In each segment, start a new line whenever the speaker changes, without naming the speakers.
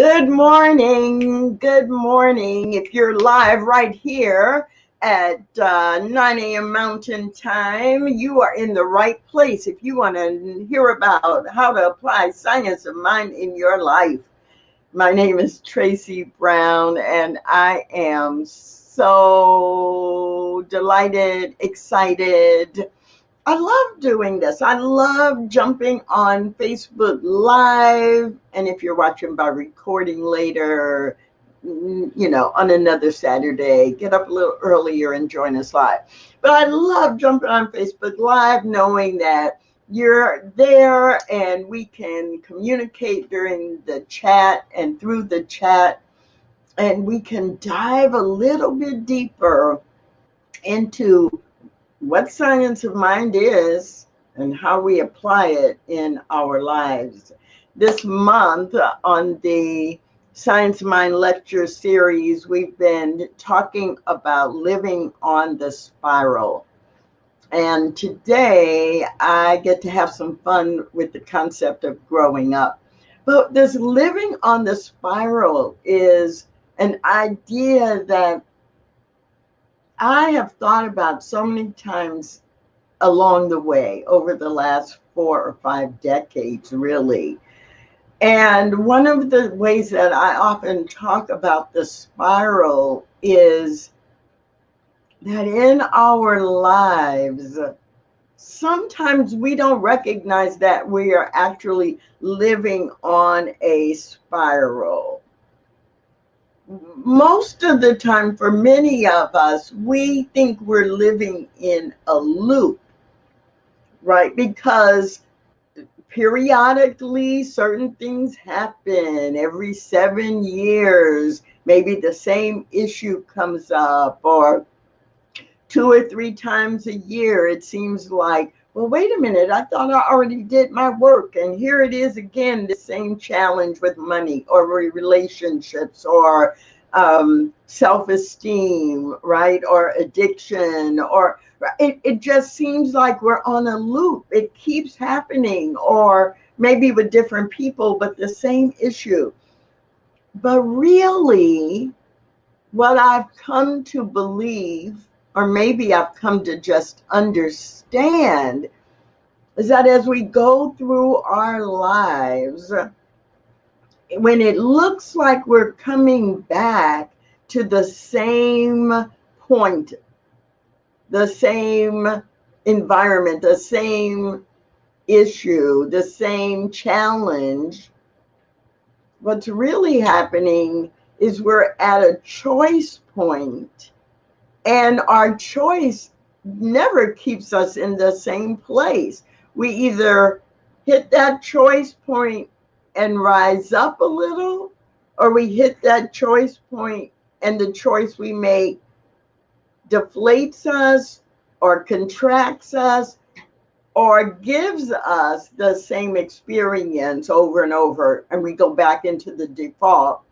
Good morning. Good morning. If you're live right here at 9 a.m. Mountain Time, you are in the right place. If you want to hear about how to apply science of mind in your life, my name is Tracy Brown, and I am so delighted, excited. I love doing this. I love jumping on Facebook Live. And if you're watching by recording later, on another Saturday, get up a little earlier and join us live. But I love jumping on Facebook Live, knowing that you're there and we can communicate during the chat and through the chat. And we can dive a little bit deeper into what science of mind is and how we apply it in our lives. This month on the Science of Mind lecture series, we've been talking about living on the spiral. And today I get to have some fun with the concept of growing up. But this living on the spiral is an idea that I have thought about so many times along the way over the last 4 or 5 decades, really. And one of the ways that I often talk about the spiral is that in our lives, sometimes we don't recognize that we are actually living on a spiral. Most of the time, for many of us, we think we're living in a loop, right? Because periodically certain things happen. Every 7 years, maybe the same issue comes up, or 2 or 3 times a year, it seems like, well, wait a minute, I thought I already did my work. And here it is again, the same challenge with money or relationships or self-esteem, right? Or addiction, or it just seems like we're on a loop. It keeps happening, or maybe with different people, but the same issue. But really, what I've come to believe, or maybe I've come to just understand, is that as we go through our lives, when it looks like we're coming back to the same point, the same environment, the same issue, the same challenge, what's really happening is we're at a choice point, and our choice never keeps us in the same place. We either hit that choice point and rise up a little, or we hit that choice point and the choice we make deflates us or contracts us or gives us the same experience over and over, and we go back into the default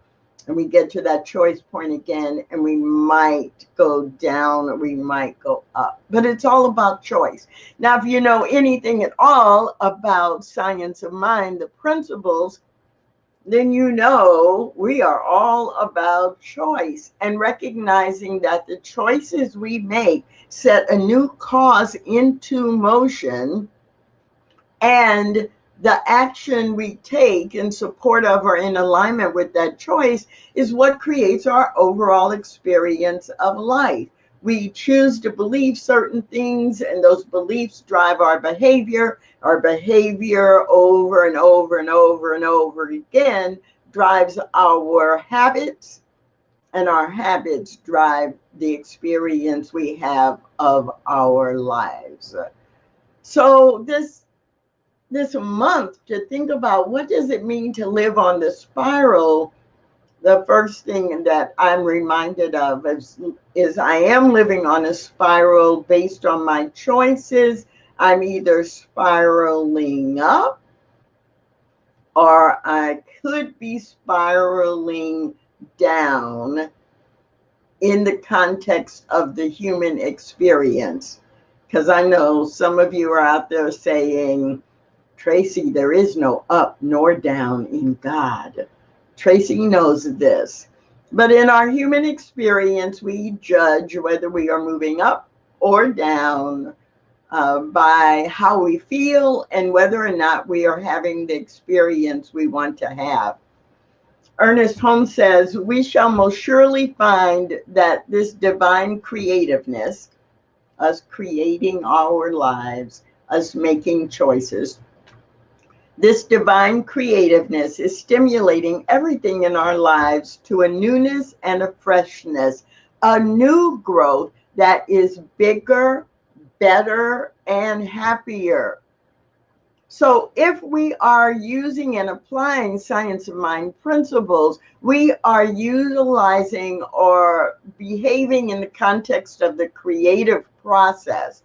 and we get to that choice point again, and we might go down or we might go up. But it's all about choice. Now, if you know anything at all about science of mind, the principles, then you know we are all about choice and recognizing that the choices we make set a new cause into motion, and the action we take in support of or in alignment with that choice is what creates our overall experience of life. We choose to believe certain things, and those beliefs drive our behavior. Our behavior over and over and over and over again drives our habits, and our habits drive the experience we have of our lives. So this month, to think about what does it mean to live on the spiral, the first thing that I'm reminded of is I am living on a spiral based on my choices. I'm either spiraling up, or I could be spiraling down in the context of the human experience. Because I know some of you are out there saying, Tracy, there is no up nor down in God. Tracy knows this. But in our human experience, we judge whether we are moving up or down by how we feel and whether or not we are having the experience we want to have. Ernest Holmes says, we shall most surely find that this divine creativeness, us creating our lives, us making choices, this divine creativeness is stimulating everything in our lives to a newness and a freshness, a new growth that is bigger, better, and happier. So if we are using and applying science of mind principles, we are utilizing or behaving in the context of the creative process.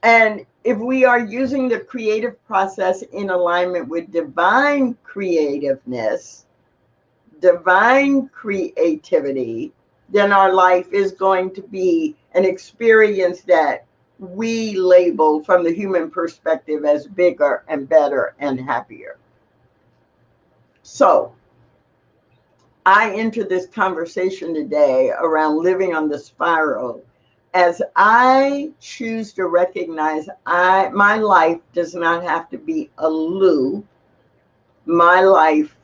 And if we are using the creative process in alignment with divine creativeness, divine creativity, then our life is going to be an experience that we label from the human perspective as bigger and better and happier. So I enter this conversation today around living on the spiral as I choose to recognize my life does not have to be a loop. My life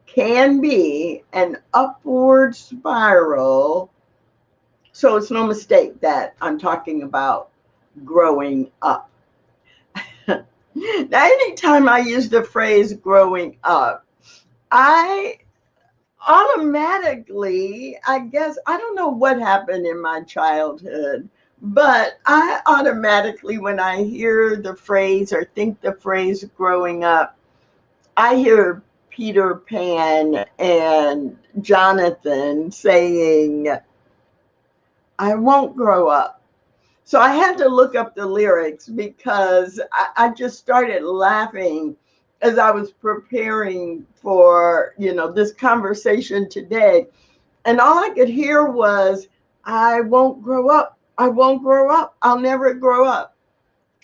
can be an upward spiral. So it's no mistake that I'm talking about growing up. Now, anytime I use the phrase growing up, I automatically, I guess, I don't know what happened in my childhood, but I automatically, when I hear the phrase or think the phrase growing up, I hear Peter Pan and Jonathan saying, I won't grow up. So I had to look up the lyrics because I just started laughing as I was preparing for, this conversation today. And all I could hear was, I won't grow up. I won't grow up. I'll never grow up.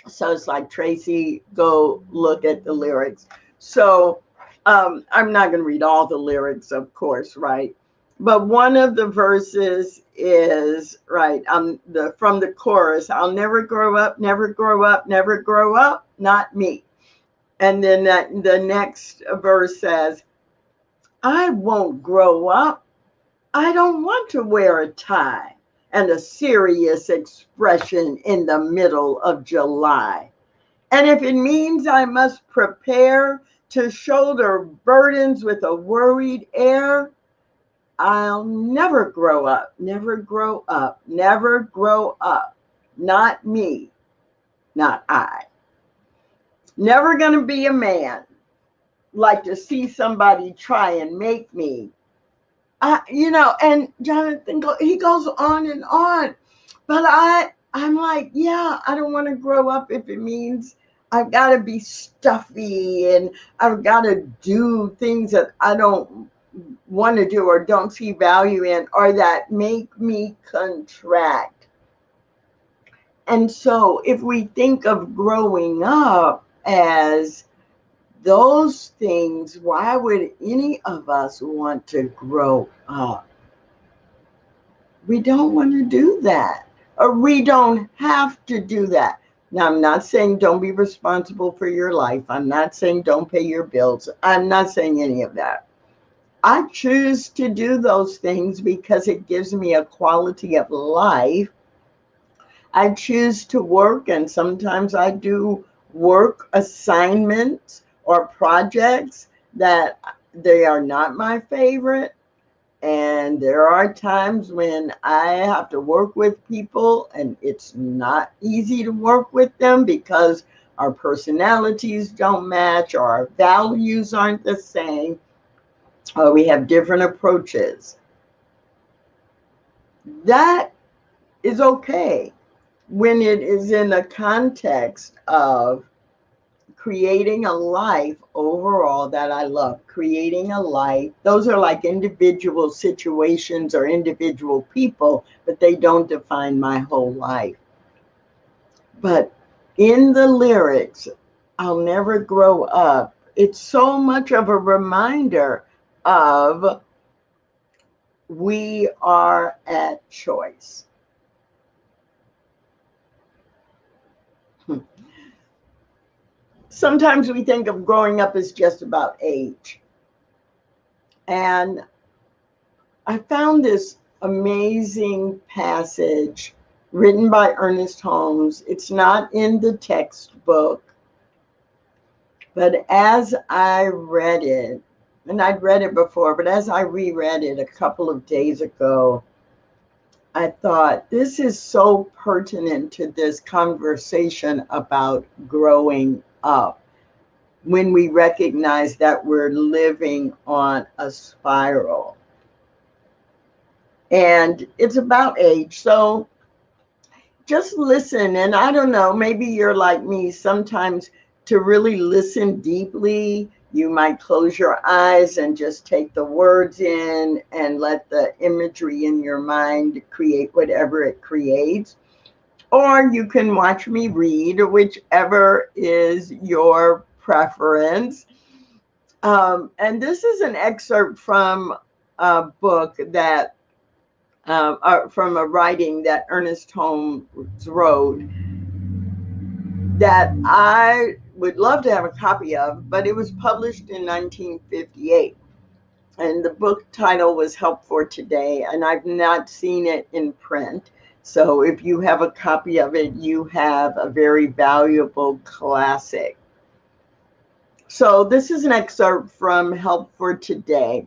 So it's like, Tracy, go look at the lyrics. So I'm not going to read all the lyrics, of course, right? But one of the verses is, right, from the chorus, I'll never grow up, never grow up, never grow up, not me. And then the next verse says, I won't grow up. I don't want to wear a tie and a serious expression in the middle of July. And if it means I must prepare to shoulder burdens with a worried air, I'll never grow up, never grow up, never grow up. Not me, not I. Never going to be a man. Like to see somebody try and make me. And Jonathan, he goes on and on. But I'm like, yeah, I don't want to grow up if it means I've got to be stuffy and I've got to do things that I don't want to do or don't see value in or that make me contract. And so if we think of growing up as those things, why would any of us want to grow up? We don't want to do that, or we don't have to do that. Now, I'm not saying don't be responsible for your life. I'm not saying don't pay your bills. I'm not saying any of that. I choose to do those things because it gives me a quality of life. I choose to work, and sometimes I do work assignments or projects that they are not my favorite. And there are times when I have to work with people and it's not easy to work with them because our personalities don't match or our values aren't the same or we have different approaches. That is okay when it is in the context of creating a life overall that I love, creating a life. Those are like individual situations or individual people, but they don't define my whole life. But in the lyrics, I'll never grow up, it's so much of a reminder of we are at choice. Sometimes we think of growing up as just about age. And I found this amazing passage written by Ernest Holmes. It's not in the textbook, but as I read it, and I'd read it before, but as I reread it a couple of days ago, I thought this is so pertinent to this conversation about growing up when we recognize that we're living on a spiral. And it's about age. So just listen. And I don't know, maybe you're like me. Sometimes to really listen deeply, you might close your eyes and just take the words in and let the imagery in your mind create whatever it creates. Or you can watch me read, whichever is your preference. And this is an excerpt from a book that, from a writing that Ernest Holmes wrote that I would love to have a copy of, but it was published in 1958. And the book title was Help for Today, and I've not seen it in print. So if you have a copy of it, you have a very valuable classic. So this is an excerpt from Help for Today.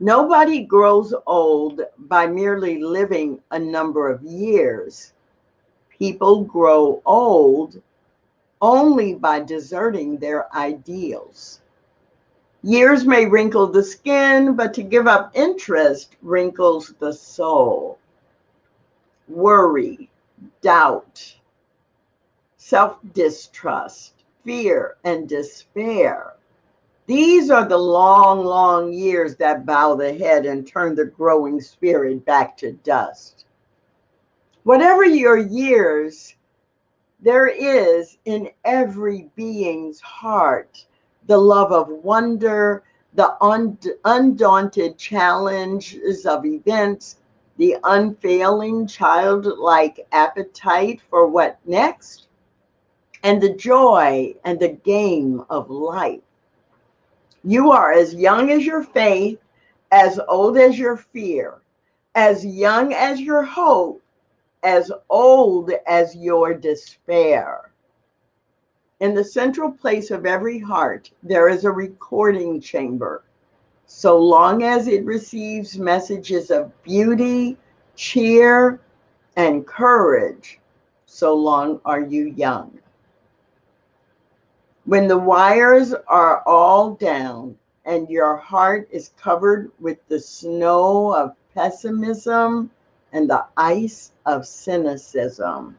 Nobody grows old by merely living a number of years. People grow old only by deserting their ideals. Years may wrinkle the skin, but to give up interest wrinkles the soul. Worry, doubt, self-distrust, fear, and despair. These are the long, long years that bow the head and turn the growing spirit back to dust. Whatever your years, there is in every being's heart the love of wonder, the undaunted challenges of events, the unfailing childlike appetite for what next, and the joy and the game of life. You are as young as your faith, as old as your fear, as young as your hope, as old as your despair. In the central place of every heart, there is a recording chamber. So long as it receives messages of beauty, cheer, and courage, so long are you young. When the wires are all down and your heart is covered with the snow of pessimism and the ice of cynicism,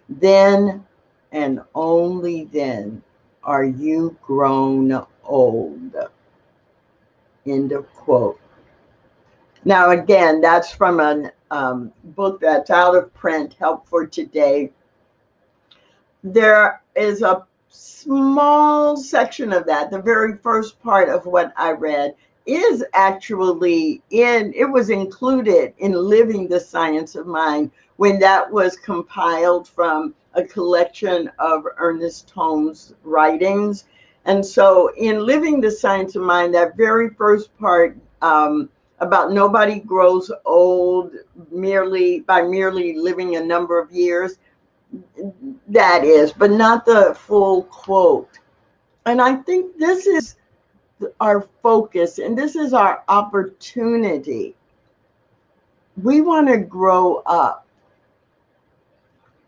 then and only then are you grown old. End of quote. Now, again, that's from a book that's out of print, Help for Today. There is a small section of that, the very first part of what I read, is actually it was included in Living the Science of Mind when that was compiled from a collection of Ernest Holmes' writings. And so in Living the Science of Mind, that very first part about nobody grows old by merely living a number of years, that is, but not the full quote. And I think this is our focus, and this is our opportunity. We want to grow up.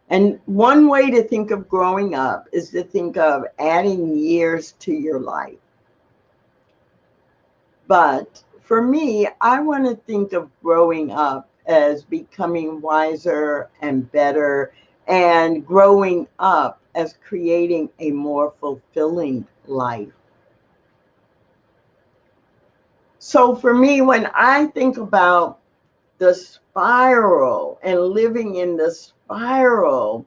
And one way to think of growing up is to think of adding years to your life. But for me, I want to think of growing up as becoming wiser and better, and growing up as creating a more fulfilling life. So for me, when I think about the spiral and living in the spiral,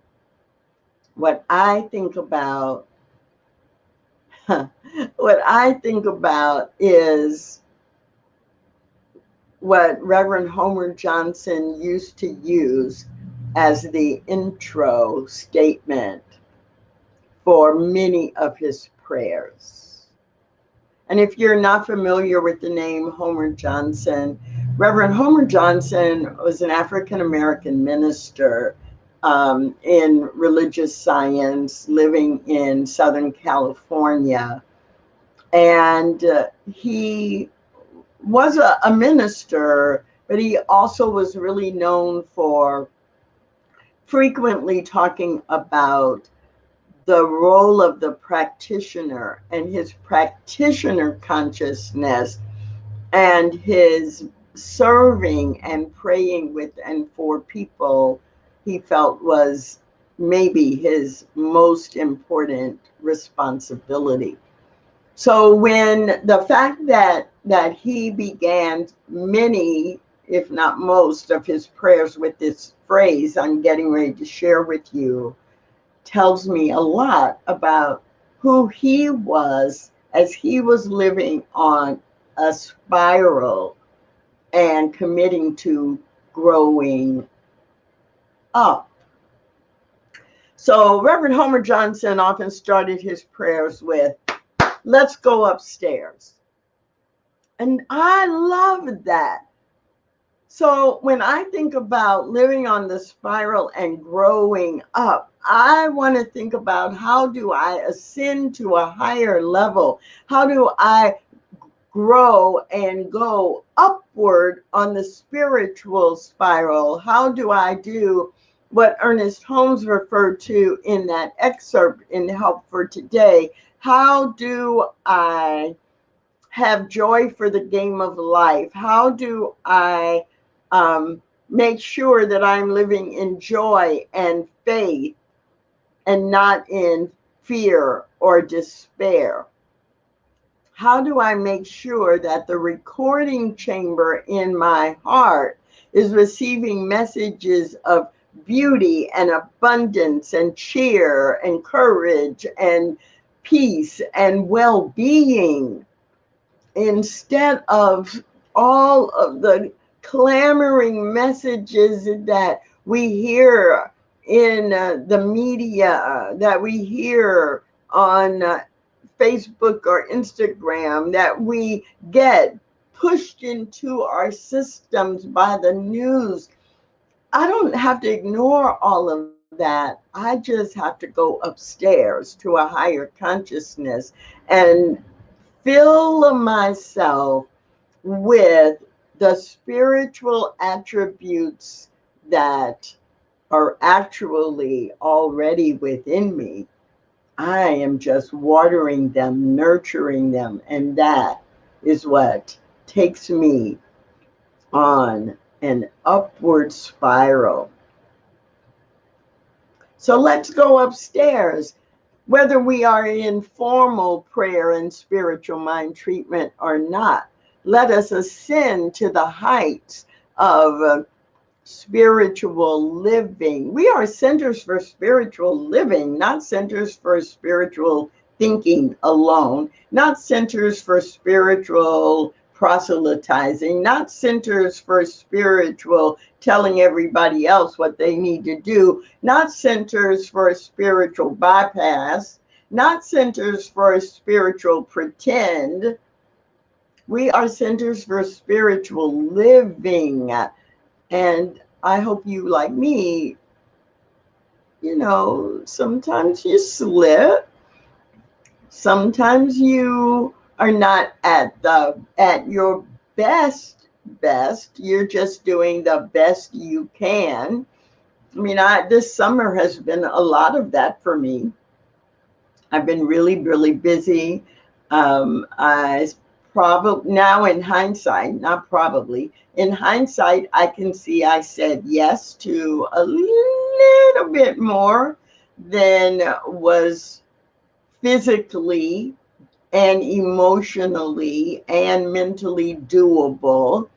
what I think about what I think about is what Reverend Homer Johnson used to use as the intro statement for many of his prayers. And if you're not familiar with the name Homer Johnson, Reverend Homer Johnson was an African American minister in religious science living in Southern California. And he was a minister, but he also was really known for frequently talking about the role of the practitioner and his practitioner consciousness and his serving and praying with and for people he felt was maybe his most important responsibility. So when the fact that he began many, if not most, of his prayers with this phrase I'm getting ready to share with you, tells me a lot about who he was as he was living on a spiral and committing to growing up. So Reverend Homer Johnson often started his prayers with, "Let's go upstairs." And I love that. So when I think about living on the spiral and growing up, I want to think about, how do I ascend to a higher level? How do I grow and go upward on the spiritual spiral? How do I do what Ernest Holmes referred to in that excerpt in Help for Today? How do I have joy for the game of life? How do I make sure that I'm living in joy and faith and not in fear or despair? How do I make sure that the recording chamber in my heart is receiving messages of beauty and abundance and cheer and courage and peace and well-being, instead of all of the clamoring messages that we hear in the media, that we hear on Facebook or Instagram, that we get pushed into our systems by the news? I don't have to ignore all of that. I just have to go upstairs to a higher consciousness and fill myself with the spiritual attributes that are actually already within me. I am just watering them, nurturing them, and that is what takes me on an upward spiral. So let's go upstairs. Whether we are in formal prayer and spiritual mind treatment or not, let us ascend to the heights of spiritual living. We are centers for spiritual living, not centers for spiritual thinking alone, not centers for spiritual proselytizing, not centers for spiritual telling everybody else what they need to do, not centers for a spiritual bypass, not centers for a spiritual pretend. We are centers for spiritual living. And I hope you, like me, sometimes you slip. Sometimes you are not at your best. You're just doing the best you can. I mean, this summer has been a lot of that for me. I've been really, really busy. I probably, now in hindsight, not probably, in hindsight, I can see I said yes to a little bit more than was physically and emotionally and mentally doable.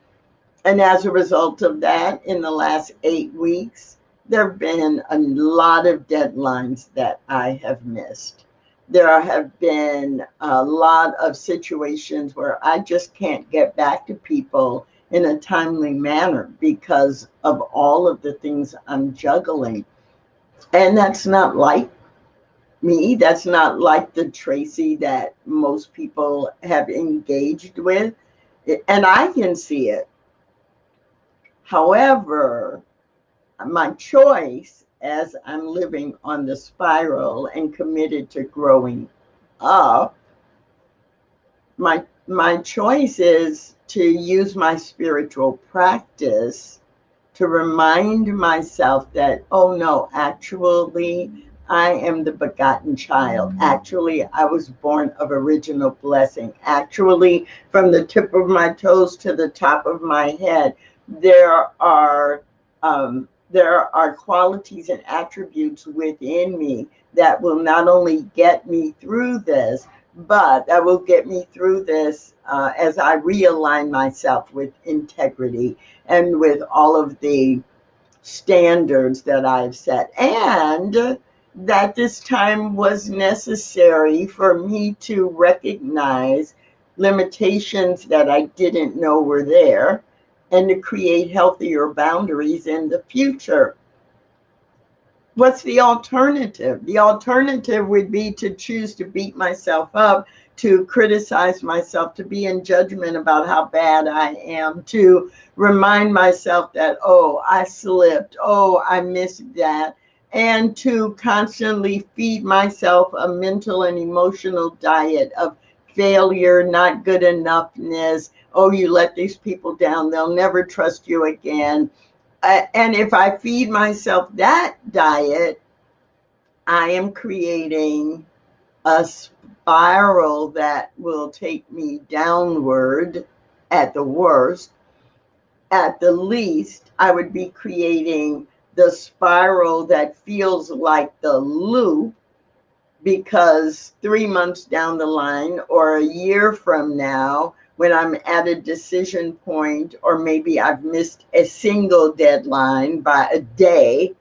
And as a result of that, in the last 8 weeks, there have been a lot of deadlines that I have missed. There have been a lot of situations where I just can't get back to people in a timely manner because of all of the things I'm juggling. And that's not like me. That's not like the Tracy that most people have engaged with. And I can see it. However, my choice as I'm living on the spiral and committed to growing up, my choice is to use my spiritual practice to remind myself that, oh no, actually, I am the begotten child. Actually, I was born of original blessing. Actually, from the tip of my toes to the top of my head, there are qualities and attributes within me that will not only get me through this, but that will get me through this as I realign myself with integrity and with all of the standards that I've set. And that this time was necessary for me to recognize limitations that I didn't know were there and to create healthier boundaries in the future. What's the alternative? The alternative would be to choose to beat myself up, to criticize myself, to be in judgment about how bad I am, to remind myself that, oh, I slipped, oh, I missed that, and to constantly feed myself a mental and emotional diet of failure, not good enoughness. Oh, you let these people down, they'll never trust you again. And if I feed myself that diet, I am creating a spiral that will take me downward at the worst. At the least, I would be creating the spiral that feels like the loop, because 3 months down the line or a year from now, when I'm at a decision point, or maybe I've missed a single deadline by a day,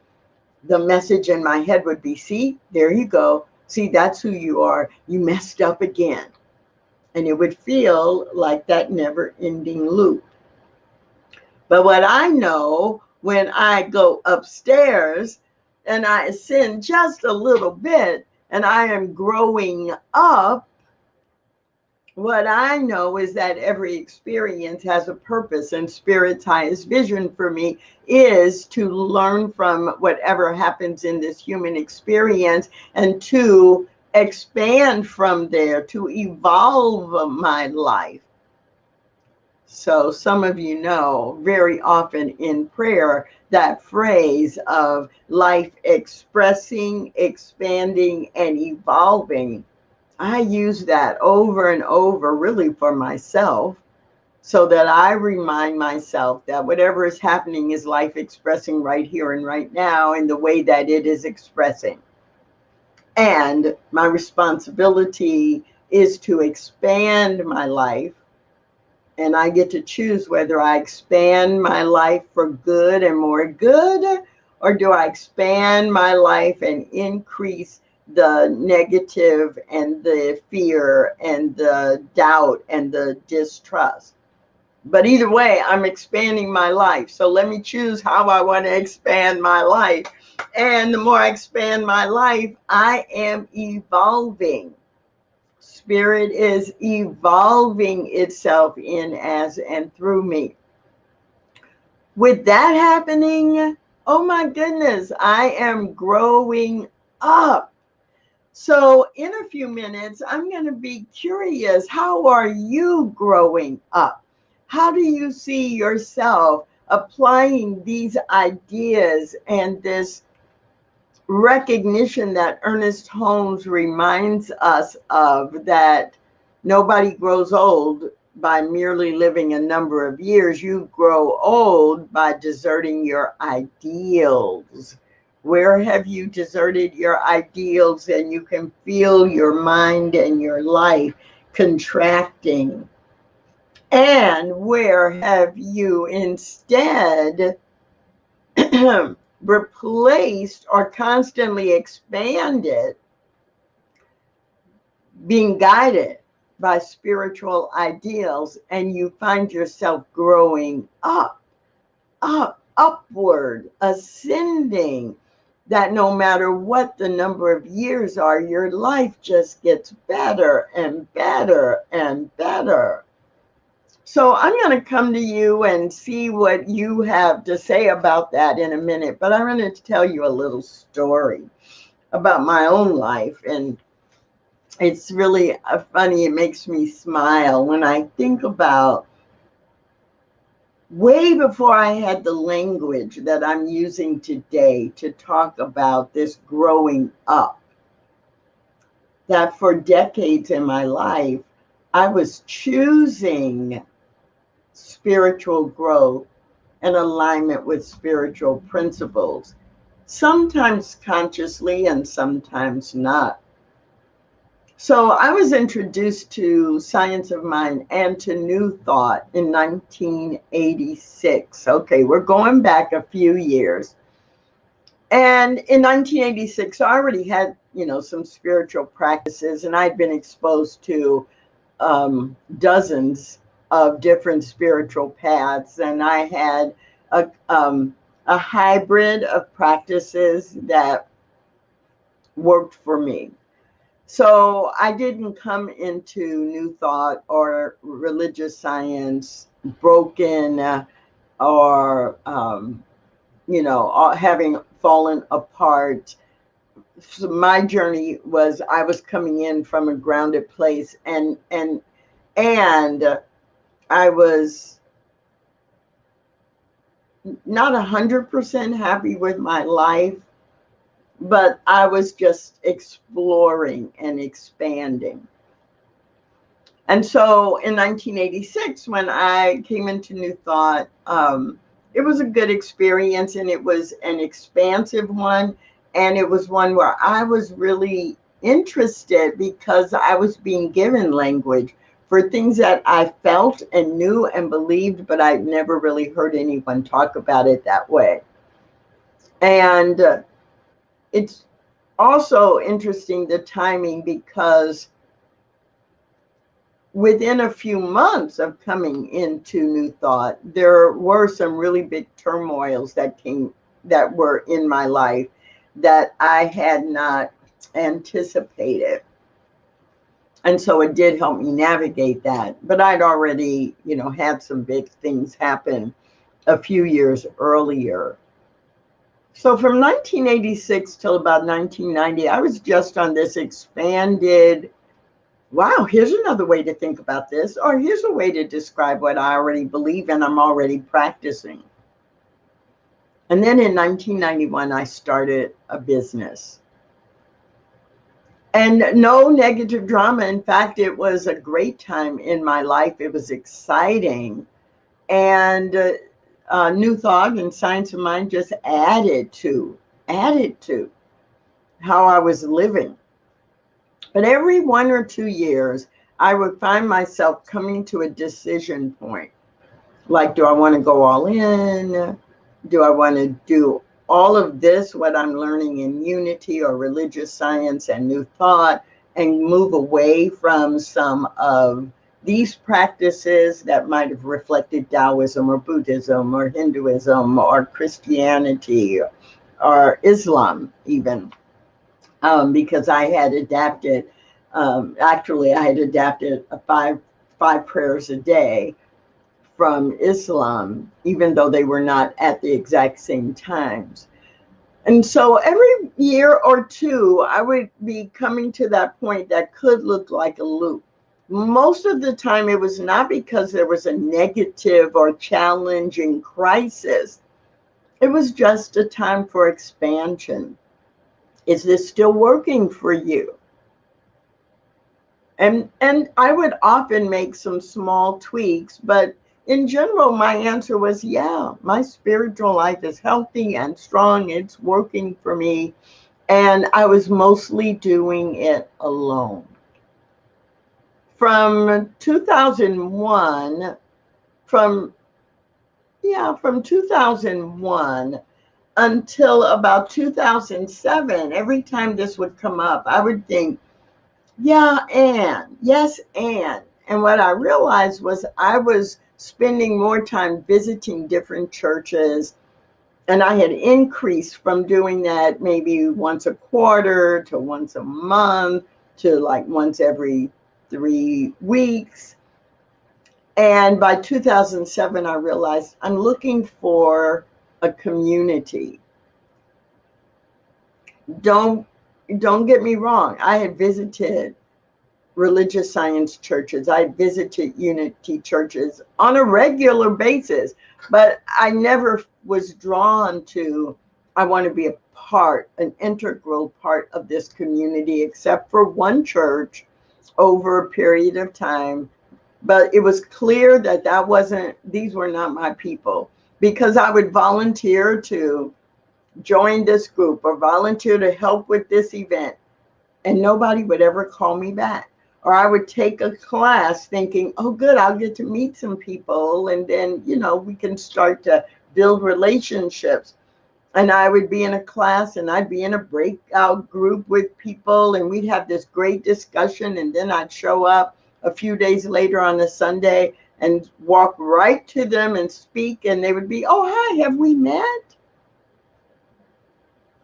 the message in my head would be, see, there you go. See, that's who you are. You messed up again. And it would feel like that never ending loop. But what I know, when I go upstairs and I ascend just a little bit and I am growing up, what I know is that every experience has a purpose, and Spirit's highest vision for me is to learn from whatever happens in this human experience and to expand from there, to evolve my life. So some of you know, very often in prayer, that phrase of life expressing, expanding, and evolving. I use that over and over, really for myself, so that I remind myself that whatever is happening is life expressing right here and right now in the way that it is expressing. And my responsibility is to expand my life. And I get to choose whether I expand my life for good and more good, or do I expand my life and increase the negative and the fear and the doubt and the distrust. But either way, I'm expanding my life. So let me choose how I want to expand my life. And the more I expand my life, I am evolving. Spirit is evolving itself in, as, and through me. With that happening, oh my goodness, I am growing up. So in a few minutes, I'm going to be curious, how are you growing up? How do you see yourself applying these ideas and this recognition that Ernest Holmes reminds us of, that nobody grows old by merely living a number of years. You grow old by deserting your ideals. Where have you deserted your ideals? And you can feel your mind and your life contracting. And where have you instead replaced or constantly expanded being guided by spiritual ideals, and you find yourself growing upward, ascending, that no matter what the number of years are, your life just gets better and better and better. So I'm going to come to you and see what you have to say about that in a minute, but I'm going to tell you a little story about my own life. And it's really funny. It makes me smile when I think about way before I had the language that I'm using today to talk about this growing up, that for decades in my life, I was choosing spiritual growth and alignment with spiritual principles, sometimes consciously and sometimes not. So I was introduced to Science of Mind and to New Thought in 1986. Okay, we're going back a few years. And in 1986, I already had, some spiritual practices, and I'd been exposed to dozens of different spiritual paths. And I had a hybrid of practices that worked for me. So I didn't come into New Thought or religious science broken or, having fallen apart. So my journey was, I was coming in from a grounded place, and I was not 100% happy with my life, but I was just exploring and expanding. And so in 1986, when I came into New Thought, it was a good experience, and it was an expansive one. And it was one where I was really interested because I was being given language for things that I felt and knew and believed, but I'd never really heard anyone talk about it that way. And it's also interesting, the timing, because within a few months of coming into New Thought, there were some really big turmoils that were in my life that I had not anticipated. And so it did help me navigate that. But I'd already, had some big things happen a few years earlier. So from 1986 till about 1990, I was just on this expanded, wow, here's another way to think about this, or here's a way to describe what I already believe and I'm already practicing. And then in 1991, I started a business. And no negative drama. In fact, it was a great time in my life. It was exciting. And New Thought and Science of Mind just added to how I was living. But every 1 or 2 years, I would find myself coming to a decision point. Like, do I want to go all in? Do I want to do all of this, what I'm learning in Unity or religious science and New Thought, and move away from some of these practices that might have reflected Taoism or Buddhism or Hinduism or Christianity or Islam even, because I had adapted, actually I had adapted five prayers a day from Islam, even though they were not at the exact same times. And so every year or two, I would be coming to that point that could look like a loop. Most of the time, it was not because there was a negative or challenging crisis. It was just a time for expansion. Is this still working for you? And I would often make some small tweaks, but in general, my answer was, yeah, my spiritual life is healthy and strong. It's working for me. And I was mostly doing it alone. From 2001, from 2001 until about 2007, every time this would come up, I would think, Yeah, and yes, and what I realized was I was spending more time visiting different churches, and I had increased from doing that maybe once a quarter to once a month to like once every 3 weeks. And by 2007, I realized I'm looking for a community. Don't don't get me wrong. I had visited religious science churches. I visited unity churches on a regular basis, but I never was drawn to, I want to be a part, an integral part of this community, except for one church over a period of time. But it was clear that these were not my people, because I would volunteer to join this group or volunteer to help with this event, and nobody would ever call me back. Or I would take a class thinking, oh, good, I'll get to meet some people. And then, we can start to build relationships. And I would be in a class and I'd be in a breakout group with people, and we'd have this great discussion. And then I'd show up a few days later on a Sunday and walk right to them and speak. And they would be, oh, hi, have we met?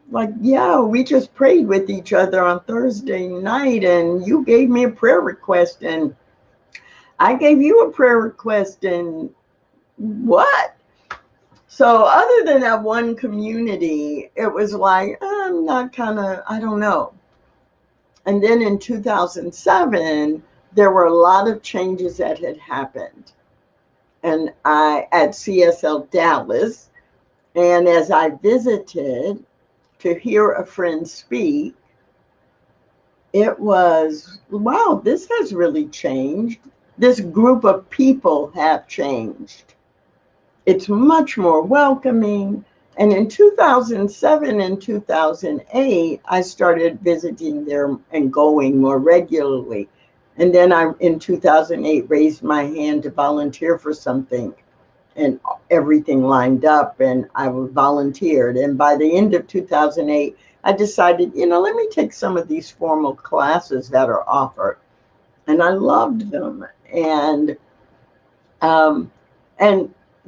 Like, yeah, we just prayed with each other on Thursday night, and you gave me a prayer request, and I gave you a prayer request, and what? So other than that one community, it was like, I'm not I don't know. And then in 2007, there were a lot of changes that had happened. And at CSL Dallas, and as I visited to hear a friend speak, it was, wow, this has really changed. This group of people have changed. It's much more welcoming. And in 2007 and 2008, I started visiting there and going more regularly. And then in 2008, raised my hand to volunteer for something, and everything lined up, and I volunteered. And by the end of 2008, I decided, let me take some of these formal classes that are offered. And I loved them. And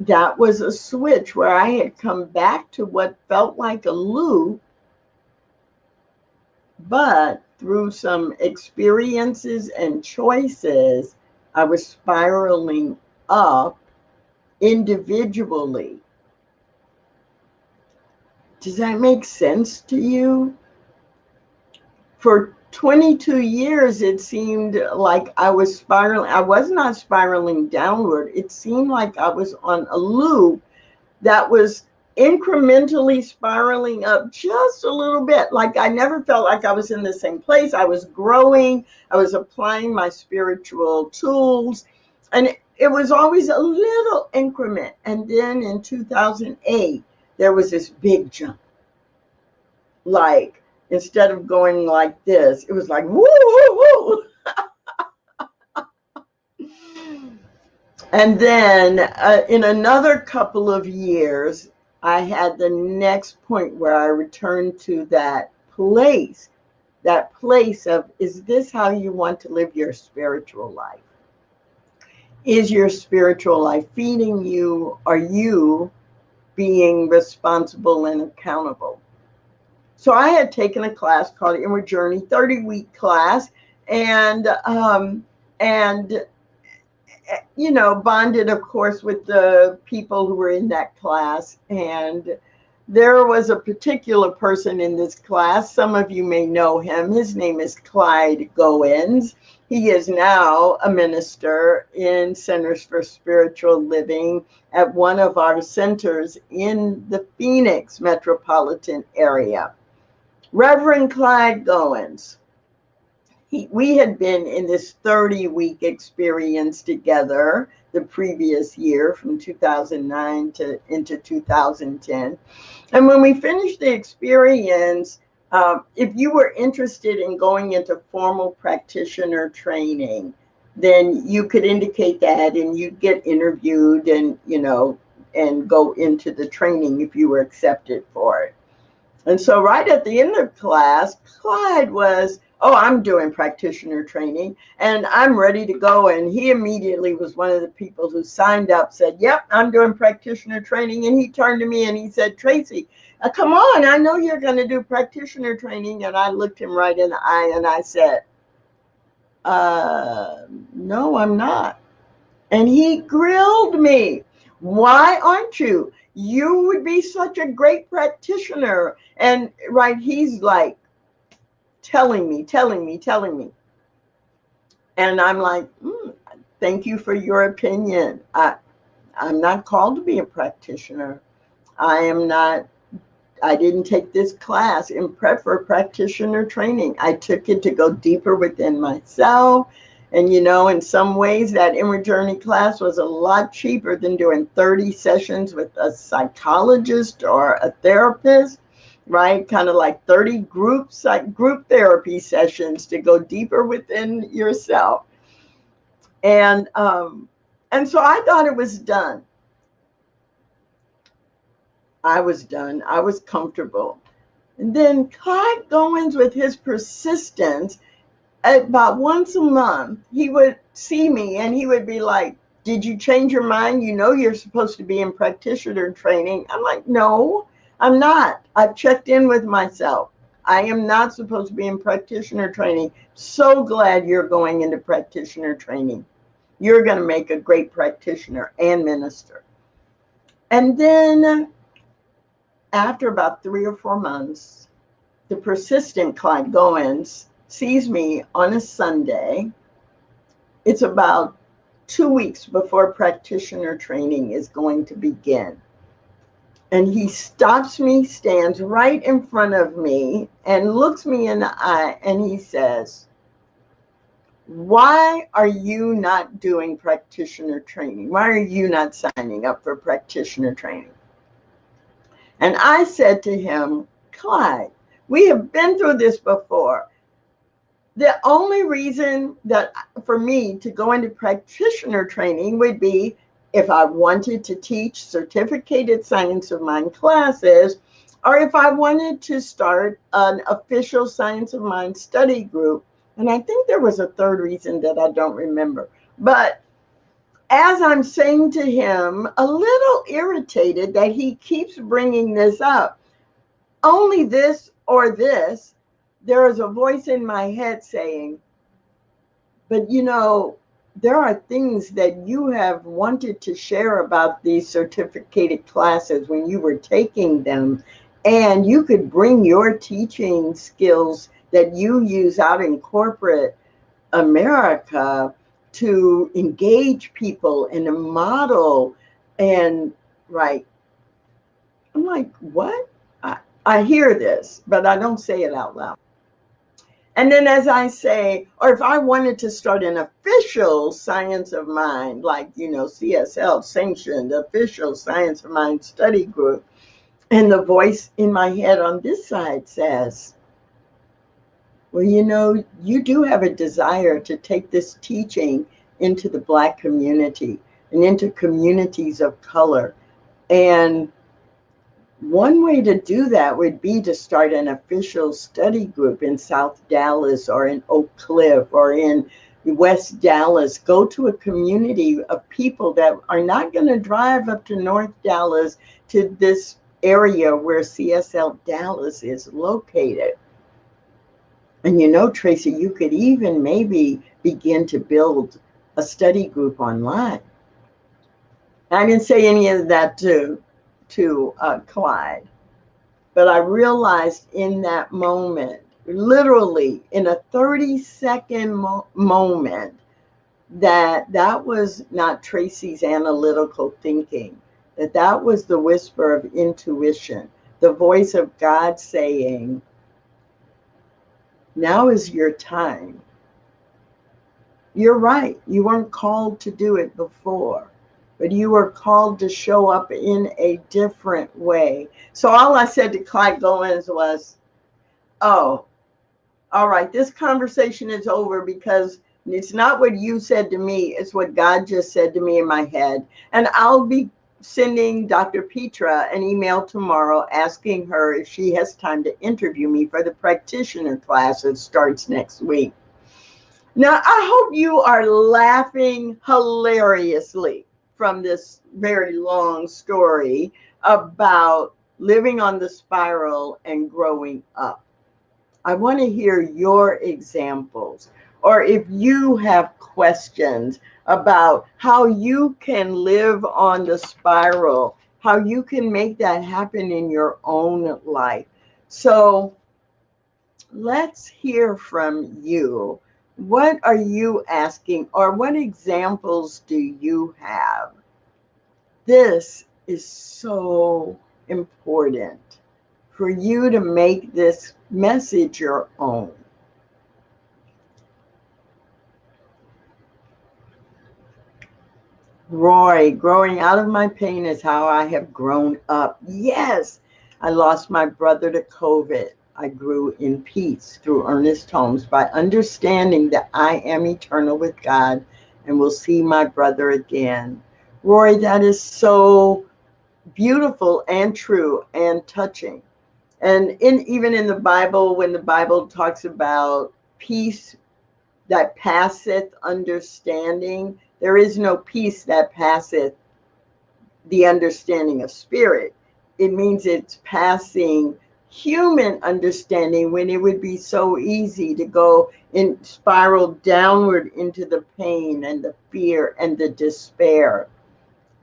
that was a switch where I had come back to what felt like a loop, but through some experiences and choices, I was spiraling up individually. Does that make sense to you? For 22 years, it seemed like I was spiraling. I was not spiraling downward. It seemed like I was on a loop that was incrementally spiraling up just a little bit. Like I never felt like I was in the same place. I was growing. I was applying my spiritual tools. And it was always a little increment. And then in 2008, there was this big jump. Like, instead of going like this, it was like, woo, woo, woo. And then in another couple of years, I had the next point where I returned to that place of, is this how you want to live your spiritual life? Is your spiritual life feeding you? Are you being responsible and accountable? So I had taken a class called Inward Journey, 30-week class, and bonded, of course, with the people who were in that class. And there was a particular person in this class. Some of you may know him. His name is Clyde Goins. He is now a minister in Centers for Spiritual Living at one of our centers in the Phoenix metropolitan area. Reverend Clyde Goins. We had been in this 30-week experience together the previous year from 2009 into 2010. And when we finished the experience, if you were interested in going into formal practitioner training, then you could indicate that and you'd get interviewed and go into the training if you were accepted for it. And so right at the end of class, Clyde was, oh, I'm doing practitioner training and I'm ready to go. And he immediately was one of the people who signed up, said, yep, I'm doing practitioner training. And he turned to me and he said, Tracy, come on, I know you're going to do practitioner training. And I looked him right in the eye and I said, no, I'm not. And he grilled me. Why aren't you? You would be such a great practitioner. And right, he's like telling me. And I'm like, thank you for your opinion. I'm not called to be a practitioner. I didn't take this class in prep for practitioner training. I took it to go deeper within myself. And, you know, in some ways that inward journey class was a lot cheaper than doing 30 sessions with a psychologist or a therapist, right? Kind of like 30 group therapy sessions to go deeper within yourself. And so I thought it was done. I was done. I was comfortable. And then Clyde Goins, with his persistence, about once a month, he would see me and he would be like, did you change your mind? You know you're supposed to be in practitioner training. I'm like, no, I'm not. I've checked in with myself. I am not supposed to be in practitioner training. So glad you're going into practitioner training. You're going to make a great practitioner and minister. And then after about 3 or 4 months, the persistent Clyde Goins sees me on a Sunday. It's about 2 weeks before practitioner training is going to begin. And he stops me, stands right in front of me, and looks me in the eye, and he says, why are you not doing practitioner training? Why are you not signing up for practitioner training? And I said to him, Clyde, we have been through this before. The only reason that for me to go into practitioner training would be if I wanted to teach certificated science of mind classes, or if I wanted to start an official science of mind study group. And I think there was a third reason that I don't remember. But as I'm saying to him, a little irritated that he keeps bringing this up, only this or this, there is a voice in my head saying, but you know, there are things that you have wanted to share about these certificated classes when you were taking them, and you could bring your teaching skills that you use out in corporate America to engage people in a model. And right, I'm like, what? I hear this, but I don't say it out loud. And then as I say, or if I wanted to start an official science of mind, like, you know, CSL sanctioned official science of mind study group, and the voice in my head on this side says, well, you know, you do have a desire to take this teaching into the Black community and into communities of color. And one way to do that would be to start an official study group in South Dallas or in Oak Cliff or in West Dallas. Go to a community of people that are not going to drive up to North Dallas to this area where CSL Dallas is located. And you know, Tracy, you could even maybe begin to build a study group online. I didn't say any of that to Clyde, but I realized in that moment, literally in a 30-second moment, that was not Tracy's analytical thinking, that was the whisper of intuition, the voice of God saying, now is your time. You're right. You weren't called to do it before, but you were called to show up in a different way. So all I said to Clyde Goins was, oh, all right, this conversation is over because it's not what you said to me. It's what God just said to me in my head. And I'll be sending Dr. Petra an email tomorrow asking her if she has time to interview me for the practitioner class that starts next week. Now, I hope you are laughing hilariously from this very long story about living on the spiral and growing up. I want to hear your examples, or if you have questions about how you can live on the spiral, how you can make that happen in your own life. So let's hear from you. What are you asking, or what examples do you have? This is so important for you to make this message your own. Roy, growing out of my pain is how I have grown up. Yes, I lost my brother to COVID. I grew in peace through Ernest Holmes by understanding that I am eternal with God and will see my brother again. Roy, that is so beautiful and true and touching. And even in the Bible, when the Bible talks about peace that passeth understanding, there is no peace that passeth the understanding of spirit. It means it's passing human understanding, when it would be so easy to go and spiral downward into the pain and the fear and the despair.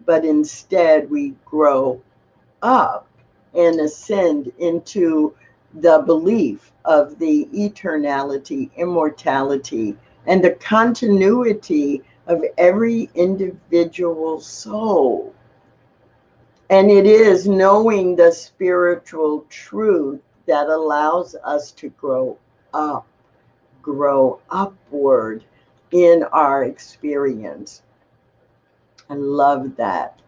But instead we grow up and ascend into the belief of the eternality, immortality, and the continuity of every individual soul. And it is knowing the spiritual truth that allows us to grow up, grow upward in our experience. I love that.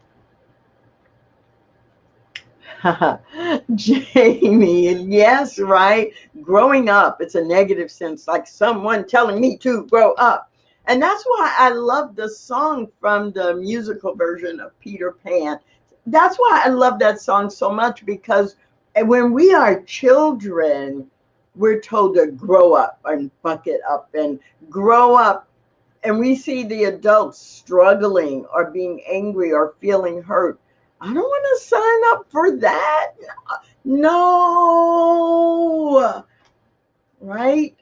Jamie, yes, right? Growing up, it's a negative sense, like someone telling me to grow up. And that's why I love the song from the musical version of Peter Pan. That's why I love that song so much, because when we are children, we're told to grow up and buck it up and grow up. And we see the adults struggling or being angry or feeling hurt. I don't want to sign up for that. No. Right?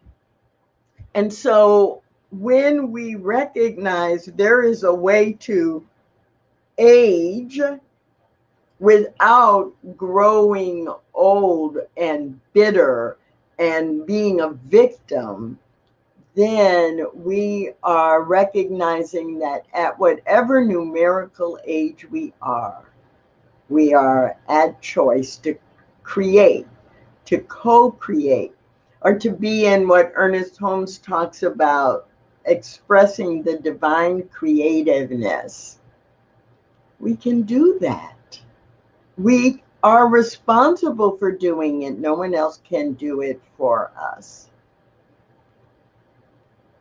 And so when we recognize there is a way to age without growing old and bitter and being a victim, then we are recognizing that at whatever numerical age we are at choice to create, to co-create, or to be in what Ernest Holmes talks about, expressing the divine creativeness. We can do that. We are responsible for doing it. No one else can do it for us.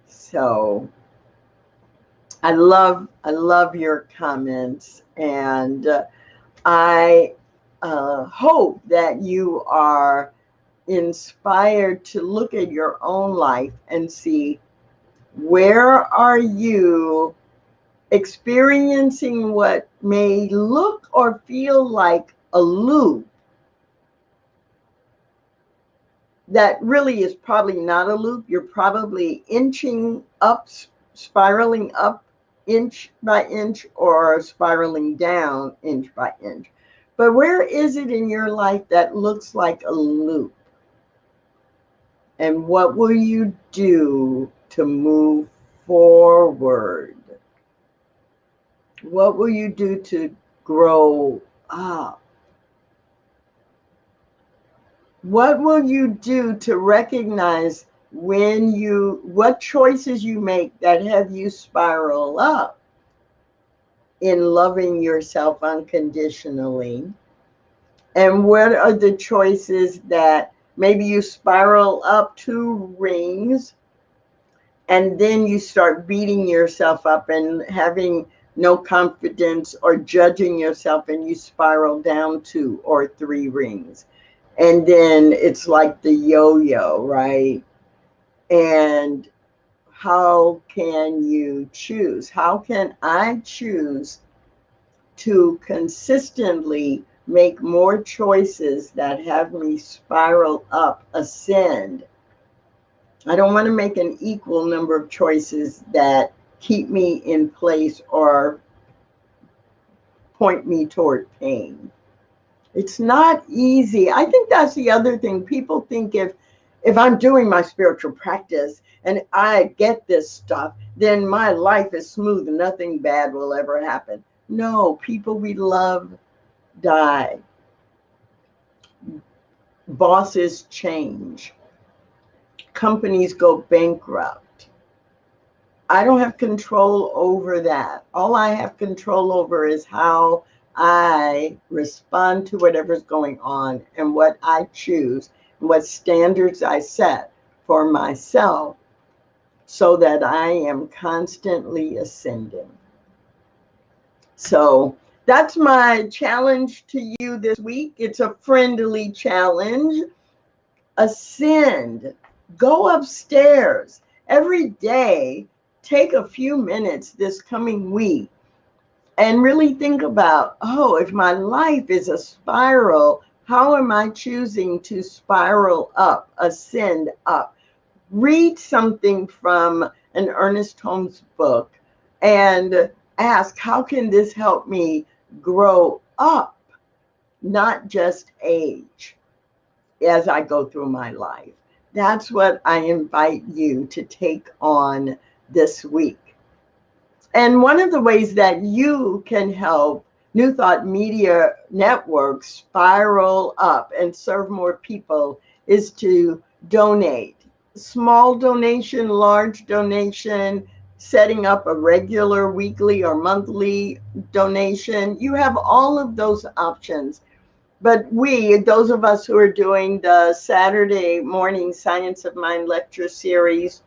So I love your comments, and I hope that you are inspired to look at your own life and see, where are you experiencing what may look or feel like a loop that really is probably not a loop. You're probably inching up, spiraling up inch by inch, or spiraling down inch by inch. But where is it in your life that looks like a loop? And what will you do to move forward? What will you do to grow up? What will you do to recognize what choices you make that have you spiral up in loving yourself unconditionally? And what are the choices that maybe you spiral up 2 rings and then you start beating yourself up and having no confidence, or judging yourself, and you spiral down 2 or 3 rings. And then it's like the yo-yo, right? And how can you choose? How can I choose to consistently make more choices that have me spiral up, ascend? I don't want to make an equal number of choices that keep me in place or point me toward pain. It's not easy. I think that's the other thing. People think if I'm doing my spiritual practice and I get this stuff, then my life is smooth and nothing bad will ever happen. No, people we love die. Bosses change. Companies go bankrupt. I don't have control over that. All I have control over is how I respond to whatever's going on and what I choose and what standards I set for myself so that I am constantly ascending. So that's my challenge to you this week. It's a friendly challenge. Ascend. Go upstairs every day. Take a few minutes this coming week and really think about, oh, if my life is a spiral, how am I choosing to spiral up, ascend up? Read something from an Ernest Holmes book and ask, how can this help me grow up, not just age, as I go through my life? That's what I invite you to take on this week. And one of the ways that you can help New Thought Media Network spiral up and serve more people is to donate. Small donation, large donation, setting up a regular weekly or monthly donation. You have all of those options. But those of us who are doing the Saturday morning Science of Mind lecture series,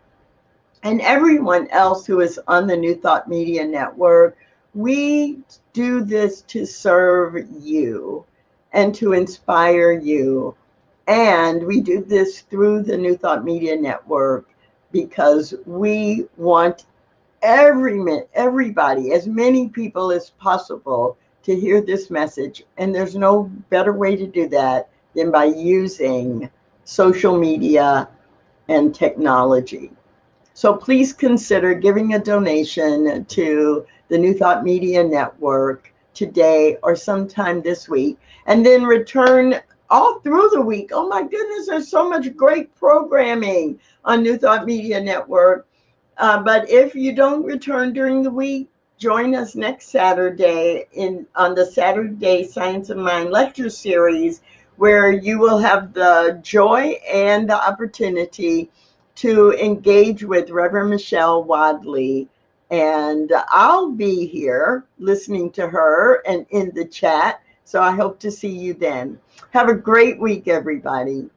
and everyone else who is on the New Thought Media Network, we do this to serve you and to inspire you. And we do this through the New Thought Media Network because we want everybody, as many people as possible, to hear this message. And there's no better way to do that than by using social media and technology. So please consider giving a donation to the New Thought Media Network today or sometime this week, and then return all through the week. Oh my goodness, there's so much great programming on New Thought Media Network. But if you don't return during the week, join us next Saturday on the Saturday Science of Mind lecture series, where you will have the joy and the opportunity to engage with Reverend Michelle Wadley. And I'll be here listening to her and in the chat. So I hope to see you then. Have a great week, everybody.